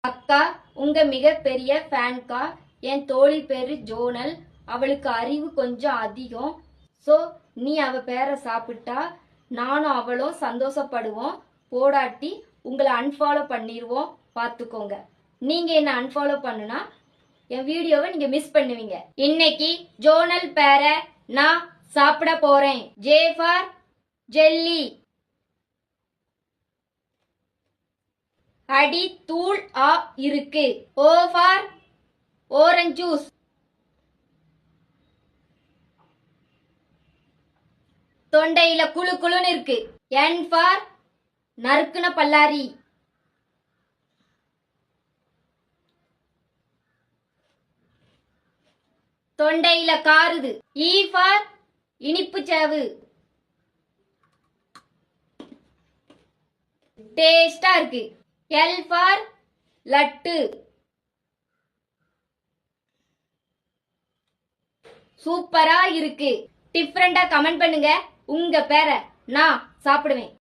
அக்கா, உங்க மிகப்பெரிய ஃபேன்கா. என் தோழி பேரு ஜோனல். அவளுக்கு அறிவு கொஞ்சம் அதிகம். ஸோ நீ அவ பேரை சாப்பிட்டா நானும் அவளும் சந்தோஷப்படுவோம். போடாட்டி உங்களை அன்ஃபாலோ பண்ணிடுவோம், பார்த்துக்கோங்க. நீங்க என்ன அன்ஃபாலோ பண்ணுனா என் வீடியோவை நீங்க மிஸ் பண்ணுவீங்க. இன்னைக்கு ஜோனல் பேரை நான் சாப்பிட போறேன். J for jelly. அடி தூள் ஆ இருக்கு. ஓ ஃபார் ஓரஞ்ச் ஜூஸ். தொண்டையில குளு குளுன்னு இருக்கு. என் ஃபார் நறுக்குன பல்லாரி. தொண்டையில காருது. ஈ ஃபார் இனிப்பு சேவு. டேஸ்டா இருக்கு. L for laddu. சூப்பரா இருக்கு. டிஃபரெண்டா கமெண்ட் பண்ணுங்க. உங்க பேரை நான் சாப்பிடுவேன்.